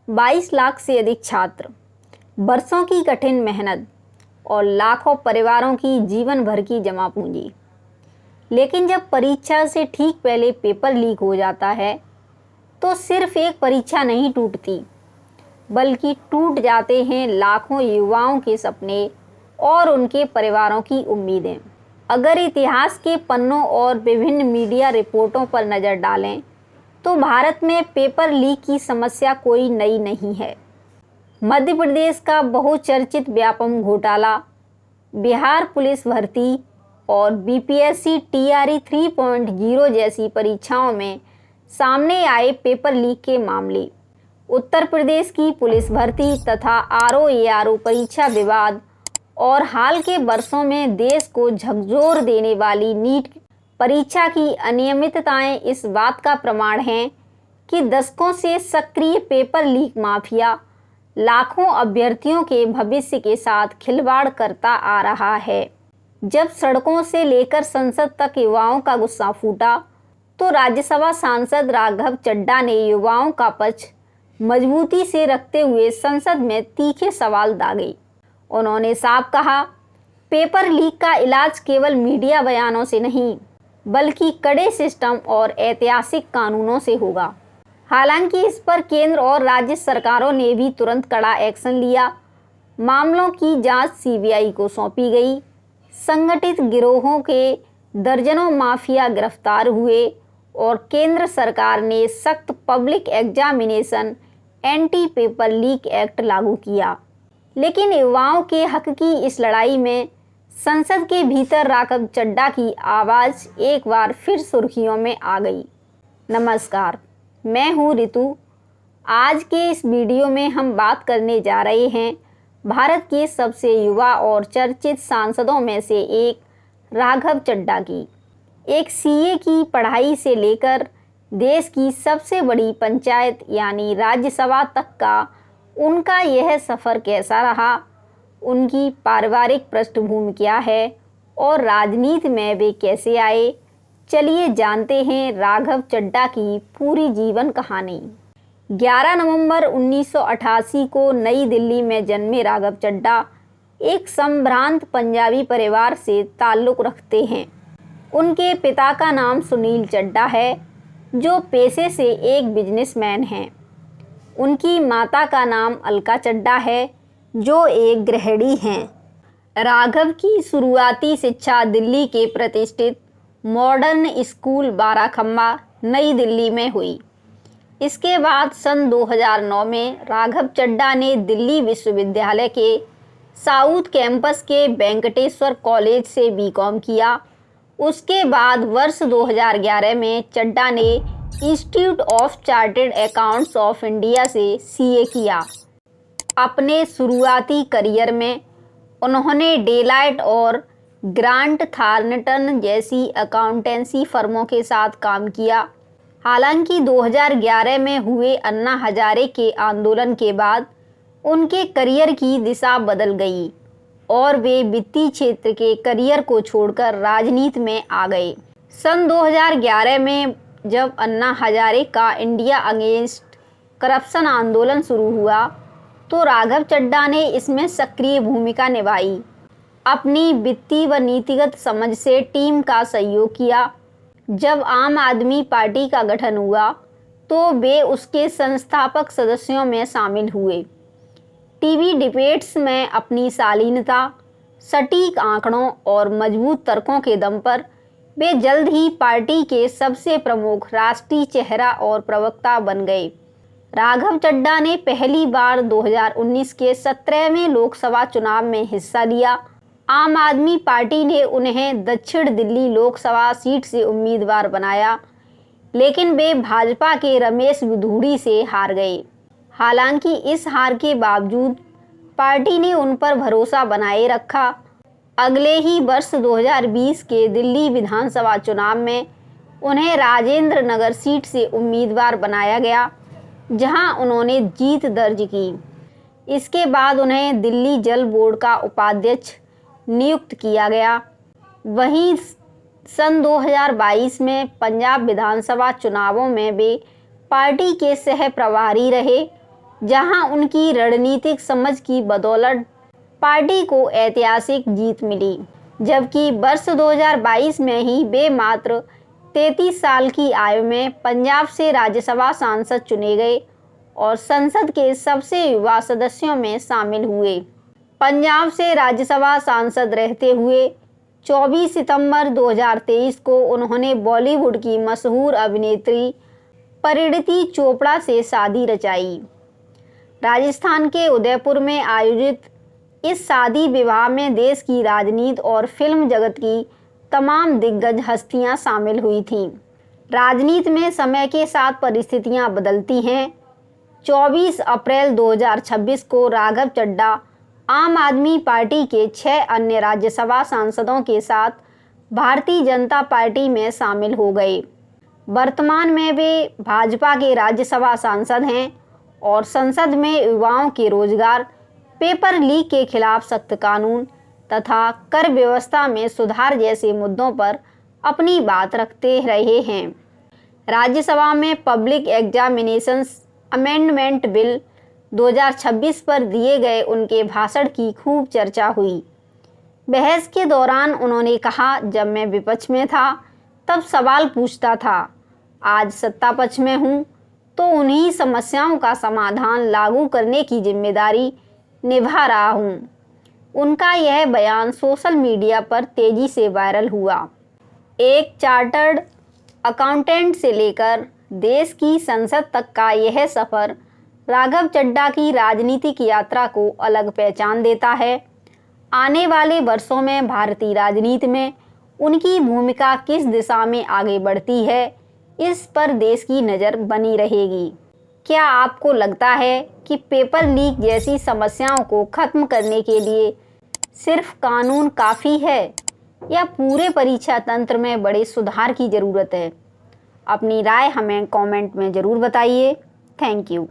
22 लाख से अधिक छात्र, बरसों की कठिन मेहनत और लाखों परिवारों की जीवन भर की जमा पूंजी। लेकिन जब परीक्षा से ठीक पहले पेपर लीक हो जाता है तो सिर्फ एक परीक्षा नहीं टूटती, बल्कि टूट जाते हैं लाखों युवाओं के सपने और उनके परिवारों की उम्मीदें। अगर इतिहास के पन्नों और विभिन्न मीडिया रिपोर्टों पर नज़र डालें तो भारत में पेपर लीक की समस्या कोई नई नहीं है। मध्य प्रदेश का बहुचर्चित व्यापम घोटाला, बिहार पुलिस भर्ती और बीपीएससी टीआरई 3.0 जैसी परीक्षाओं में सामने आए पेपर लीक के मामले, उत्तर प्रदेश की पुलिस भर्ती तथा आरओ परीक्षा विवाद और हाल के वर्षों में देश को झकझोर देने वाली नीट परीक्षा की अनियमितताएं इस बात का प्रमाण हैं कि दशकों से सक्रिय पेपर लीक माफिया लाखों अभ्यर्थियों के भविष्य के साथ खिलवाड़ करता आ रहा है। जब सड़कों से लेकर संसद तक युवाओं का गुस्सा फूटा तो राज्यसभा सांसद राघव चड्ढा ने युवाओं का पक्ष मजबूती से रखते हुए संसद में तीखे सवाल दागे। उन्होंने साफ कहा, पेपर लीक का इलाज केवल मीडिया बयानों से नहीं बल्कि कड़े सिस्टम और ऐतिहासिक कानूनों से होगा। हालांकि इस पर केंद्र और राज्य सरकारों ने भी तुरंत कड़ा एक्शन लिया। मामलों की जांच सीबीआई को सौंपी गई। संगठित गिरोहों के दर्जनों माफिया गिरफ्तार हुए और केंद्र सरकार ने सख्त public examination anti paper leak act लागू किया। लेकिन युवाओं के हक की इस लड़ाई में संसद के भीतर राघव चड्ढा की आवाज़ एक बार फिर सुर्खियों में आ गई। नमस्कार, मैं हूँ ऋतु। आज के इस वीडियो में हम बात करने जा रहे हैं भारत के सबसे युवा और चर्चित सांसदों में से एक राघव चड्ढा की। एक सीए की पढ़ाई से लेकर देश की सबसे बड़ी पंचायत यानी राज्यसभा तक का उनका यह सफ़र कैसा रहा, उनकी पारिवारिक पृष्ठभूमि क्या है और राजनीति में वे कैसे आए। चलिए जानते हैं राघव चड्ढा की पूरी जीवन कहानी। 11 नवंबर 1988 को नई दिल्ली में जन्मे राघव चड्ढा एक संभ्रांत पंजाबी परिवार से ताल्लुक़ रखते हैं। उनके पिता का नाम सुनील चड्ढा है, जो पेशे से एक बिजनेसमैन हैं। उनकी माता का नाम अलका चड्ढा है, जो एक गृहिणी हैं। राघव की शुरुआती शिक्षा दिल्ली के प्रतिष्ठित मॉडर्न स्कूल बाराखम्बा नई दिल्ली में हुई। इसके बाद सन 2009 में राघव चड्ढा ने दिल्ली विश्वविद्यालय के साउथ कैंपस के वेंकटेश्वर कॉलेज से बीकॉम किया। उसके बाद वर्ष 2011 में चड्ढा ने institute of chartered accounts of India से सीए किया। अपने शुरुआती करियर में उन्होंने डेलाइट और ग्रांट थॉर्नटन जैसी अकाउंटेंसी फर्मों के साथ काम किया। हालांकि 2011 में हुए अन्ना हजारे के आंदोलन के बाद उनके करियर की दिशा बदल गई और वे वित्तीय क्षेत्र के करियर को छोड़कर राजनीति में आ गए। सन 2011 में जब अन्ना हजारे का इंडिया अगेंस्ट करप्शन आंदोलन शुरू हुआ तो राघव चड्ढा ने इसमें सक्रिय भूमिका निभाई। अपनी वित्तीय व नीतिगत समझ से टीम का सहयोग किया। जब आम आदमी पार्टी का गठन हुआ तो वे उसके संस्थापक सदस्यों में शामिल हुए। टीवी डिबेट्स में अपनी शालीनता, सटीक आंकड़ों और मजबूत तर्कों के दम पर वे जल्द ही पार्टी के सबसे प्रमुख राष्ट्रीय चेहरा और प्रवक्ता बन गए। राघव चड्ढा ने पहली बार 2019 के 17वें लोकसभा चुनाव में हिस्सा लिया। आम आदमी पार्टी ने उन्हें दक्षिण दिल्ली लोकसभा सीट से उम्मीदवार बनाया, लेकिन वे भाजपा के रमेश विधूड़ी से हार गए। हालांकि इस हार के बावजूद पार्टी ने उन पर भरोसा बनाए रखा। अगले ही वर्ष 2020 के दिल्ली विधानसभा चुनाव में उन्हें राजेंद्र नगर सीट से उम्मीदवार बनाया गया, जहां उन्होंने जीत दर्ज की। इसके बाद उन्हें दिल्ली जल बोर्ड का उपाध्यक्ष नियुक्त किया गया। वहीं सन 2022 में पंजाब विधानसभा चुनावों में वे पार्टी के सह प्रभारी रहे। जहां उनकी रणनीतिक समझ की बदौलत पार्टी को ऐतिहासिक जीत मिली। जबकि वर्ष 2022 में ही वे मात्र 33 साल की आयु में पंजाब से राज्यसभा सांसद चुने गए और संसद के सबसे युवा सदस्यों में शामिल हुए। पंजाब से राज्यसभा सांसद रहते हुए 24 सितंबर 2023 को उन्होंने बॉलीवुड की मशहूर अभिनेत्री परिणीति चोपड़ा से शादी रचाई। राजस्थान के उदयपुर में आयोजित इस शादी विवाह में देश की राजनीति और फिल्म जगत की तमाम दिग्गज हस्तियां शामिल हुई थीं। राजनीति में समय के साथ परिस्थितियां बदलती हैं। 24 अप्रैल 2026 को राघव चड्ढा आम आदमी पार्टी के 6 अन्य राज्यसभा सांसदों के साथ भारतीय जनता पार्टी में शामिल हो गए। वर्तमान में वे भाजपा के राज्यसभा सांसद हैं और संसद में युवाओं के रोजगार, पेपर लीक के खिलाफ सख्त कानून तथा कर व्यवस्था में सुधार जैसे मुद्दों पर अपनी बात रखते रहे हैं। राज्यसभा में पब्लिक एग्जामिनेशंस अमेंडमेंट बिल 2026 पर दिए गए उनके भाषण की खूब चर्चा हुई। बहस के दौरान उन्होंने कहा, जब मैं विपक्ष में था तब सवाल पूछता था, आज सत्ता पक्ष में हूँ तो उन्हीं समस्याओं का समाधान लागू करने की जिम्मेदारी निभा रहा हूँ। उनका यह बयान सोशल मीडिया पर तेजी से वायरल हुआ। एक चार्टर्ड अकाउंटेंट से लेकर देश की संसद तक का यह सफ़र राघव चड्ढा की राजनीतिक यात्रा को अलग पहचान देता है। आने वाले वर्षों में भारतीय राजनीति में उनकी भूमिका किस दिशा में आगे बढ़ती है, इस पर देश की नज़र बनी रहेगी। क्या आपको लगता है कि पेपर लीक जैसी समस्याओं को खत्म करने के लिए सिर्फ कानून काफ़ी है या पूरे परीक्षा तंत्र में बड़े सुधार की ज़रूरत है? अपनी राय हमें कमेंट में ज़रूर बताइए। Thank you.